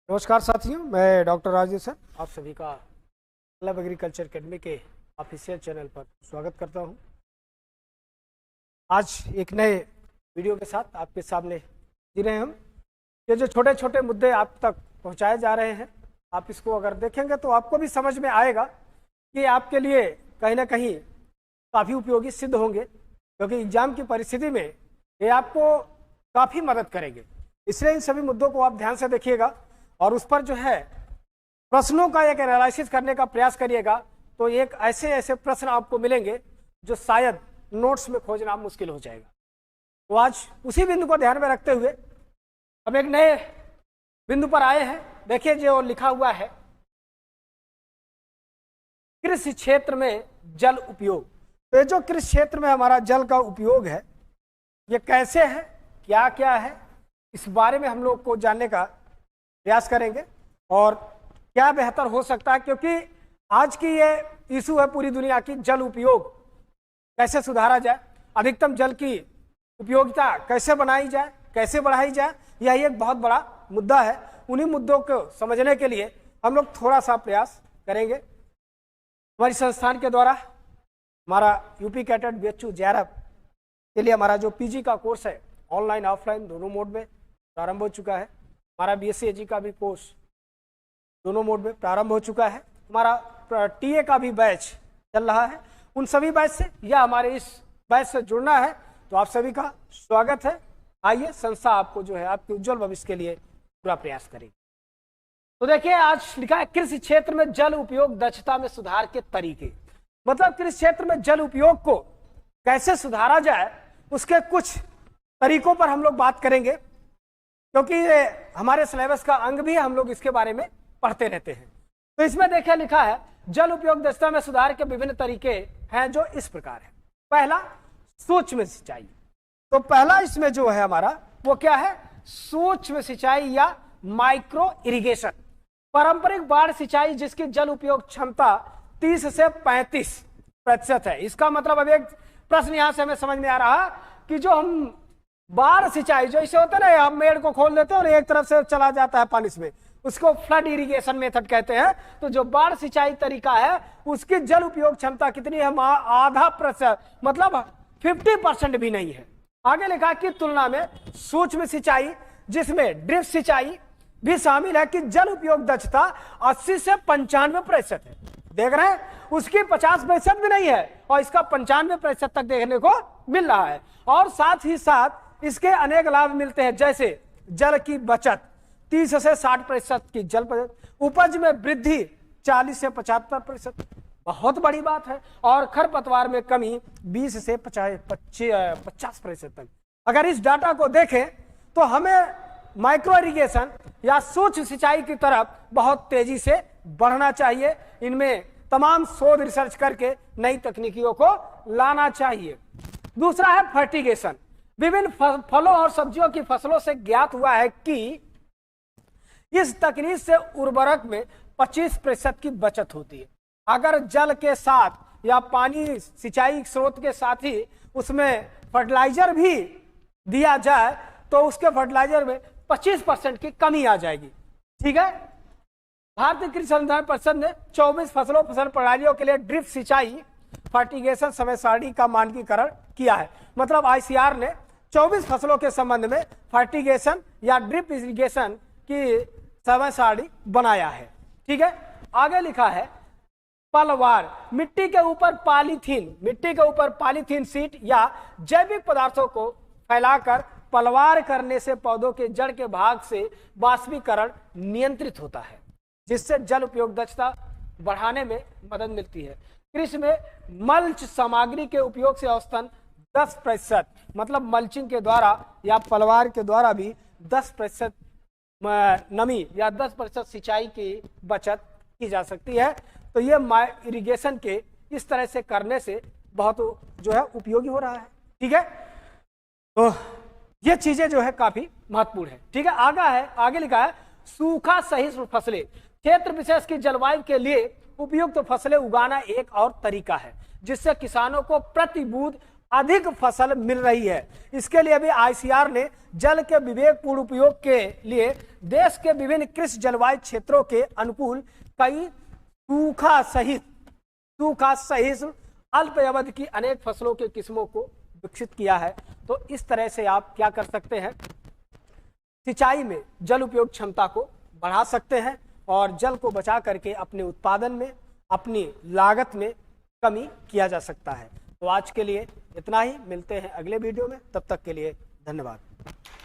नमस्कार साथियों, मैं डॉक्टर राजेश सर आप सभी का क्लब एग्रीकल्चर अकेडमी के ऑफिशियल चैनल पर स्वागत करता हूं। आज एक नए वीडियो के साथ आपके सामने जी रहे हैं हम। ये जो छोटे छोटे मुद्दे आप तक पहुंचाए जा रहे हैं, आप इसको अगर देखेंगे तो आपको भी समझ में आएगा कि आपके लिए कहीं ना कहीं काफ़ी उपयोगी सिद्ध होंगे, क्योंकि एग्जाम की परिस्थिति में ये आपको काफ़ी मदद करेंगे। इसलिए इन सभी मुद्दों को आप ध्यान से देखिएगा और उस पर जो है प्रश्नों का एक एनालिसिस करने का प्रयास करिएगा। तो एक ऐसे ऐसे प्रश्न आपको मिलेंगे जो शायद नोट्स में खोजना मुश्किल हो जाएगा। तो आज उसी बिंदु को ध्यान में रखते हुए हम एक नए बिंदु पर आए हैं। देखिए जो लिखा हुआ है, कृषि क्षेत्र में जल उपयोग। तो ये जो कृषि क्षेत्र में हमारा जल का उपयोग है, ये कैसे है, क्या क्या है, इस बारे में हम लोग को जानने का प्रयास करेंगे और क्या बेहतर हो सकता है, क्योंकि आज की ये इशू है पूरी दुनिया की, जल उपयोग कैसे सुधारा जाए, अधिकतम जल की उपयोगिता कैसे बनाई जाए, कैसे बढ़ाई जाए, यह एक बहुत बड़ा मुद्दा है। उन्हीं मुद्दों को समझने के लिए हम लोग थोड़ा सा प्रयास करेंगे। हमारी संस्थान के द्वारा हमारा यूपी कैडेट BHU JRF के लिए हमारा जो PG का कोर्स है, ऑनलाइन ऑफलाइन दोनों मोड में प्रारंभ हो चुका है। हमारा BSc AG का भी कोर्स दोनों मोड में प्रारंभ हो चुका है। हमारा TA का भी बैच चल रहा है। उन सभी बैच से या हमारे इस बैच से जुड़ना है तो आप सभी का स्वागत है। आइए, संस्था आपको जो है आपके उज्जवल भविष्य के लिए पूरा प्रयास करेगी। तो देखिए, आज लिखा है कृषि क्षेत्र में जल उपयोग दक्षता में सुधार के तरीके। मतलब कृषि क्षेत्र में जल उपयोग को कैसे सुधारा जाए, उसके कुछ तरीकों पर हम लोग बात करेंगे, क्योंकि ये हमारे सिलेबस का अंग भी है, हम लोग इसके बारे में पढ़ते रहते हैं। तो इसमें देखिए लिखा है जल उपयोग दक्षता में सुधार के विभिन्न तरीके हैं जो इस प्रकार है। पहला, सूक्ष्म सिंचाई। तो पहला इसमें जो है हमारा वो क्या है, सूक्ष्म सिंचाई या माइक्रो इरिगेशन। पारंपरिक बाढ़ सिंचाई जिसकी जल उपयोग क्षमता 30 से 35% है। इसका मतलब अब एक प्रश्न यहां से हमें समझ में आ रहा कि जो हम बाढ़ सिंचाई जो इसे होता है ना, हम मेड़ को खोल देते हैं और एक तरफ से चला जाता है पानी में, उसको फ्लड इरिगेशन मेथड कहते हैं। तो जो बाढ़ सिंचाई तरीका है उसकी जल उपयोग क्षमता कितनी है, आधा प्रतिशत, मतलब 50% भी नहीं है। आगे लिखा की तुलना में सूक्ष्म सिंचाई जिसमें ड्रिप सिंचाई भी शामिल है कि जल उपयोग दक्षता 80 से 95% है। देख रहे हैं, उसकी 50% भी नहीं है और इसका 95% तक देखने को मिल रहा है। और साथ ही साथ इसके अनेक लाभ मिलते हैं, जैसे जल की बचत 30 से 60% की जल बचत, उपज में वृद्धि 40 से 75%, बहुत बड़ी बात है। और खरपतवार में कमी 20 से 50% तक। अगर इस डाटा को देखें तो हमें माइक्रो इरिगेशन या सूक्ष्म सिंचाई की तरफ बहुत तेजी से बढ़ना चाहिए। इनमें तमाम शोध रिसर्च करके नई तकनीकियों को लाना चाहिए। दूसरा है फर्टिगेशन। विभिन्न फलों और सब्जियों की फसलों से ज्ञात हुआ है कि इस तकनीक से उर्वरक में 25% की बचत होती है। अगर जल के साथ या पानी सिंचाई स्रोत के साथ ही उसमें फर्टिलाइजर भी दिया जाए तो उसके फर्टिलाइजर में 25% की कमी आ जाएगी। ठीक है। भारतीय कृषि अनुसंधान परिषद ने 24 फसल प्रणालियों के लिए ड्रिप सिंचाई फर्टिगेशन समय सारणी का मानकीकरण किया है। मतलब ICR ने 24 फसलों के संबंध में फर्टिगेशन या ड्रिप इरिगेशन की समय सारणी बनाया है। ठीक है। आगे लिखा है पलवार। मिट्टी के ऊपर पॉलीथीन शीट या जैविक पदार्थों को फैलाकर पलवार करने से पौधों के जड़ के भाग से वाष्पीकरण नियंत्रित होता है, जिससे जल उपयोग दक्षता बढ़ाने में मदद मिलती है। कृषि में मल्च सामग्री के उपयोग से औसतन 10%, मतलब मल्चिंग के द्वारा या पलवार के द्वारा भी 10% नमी या 10% सिंचाई की बचत की जा सकती है। तो ये इरिगेशन के इस तरह से करने से बहुत जो है उपयोगी हो रहा है। ठीक है। तो ये चीजें जो है काफी महत्वपूर्ण है। ठीक है। आगे लिखा है सूखा सहिष्णु फसलें। क्षेत्र विशेष की जलवायु के लिए उपयुक्त फसलें उगाना एक और तरीका है, जिससे किसानों को प्रति बूंद अधिक फसल मिल रही है। इसके लिए भी आईसीआर ने जल के विवेकपूर्ण उपयोग के लिए देश के विभिन्न कृषि जलवायु क्षेत्रों के अनुकूल कई सूखा सहिष्णु अल्प अवधि की अनेक फसलों के किस्मों को विकसित किया है। तो इस तरह से आप क्या कर सकते हैं, सिंचाई में जल उपयोग क्षमता को बढ़ा सकते हैं और जल को बचा करके अपने उत्पादन में, अपनी लागत में कमी किया जा सकता है। तो आज के लिए इतना ही, मिलते हैं अगले वीडियो में, तब तक के लिए धन्यवाद।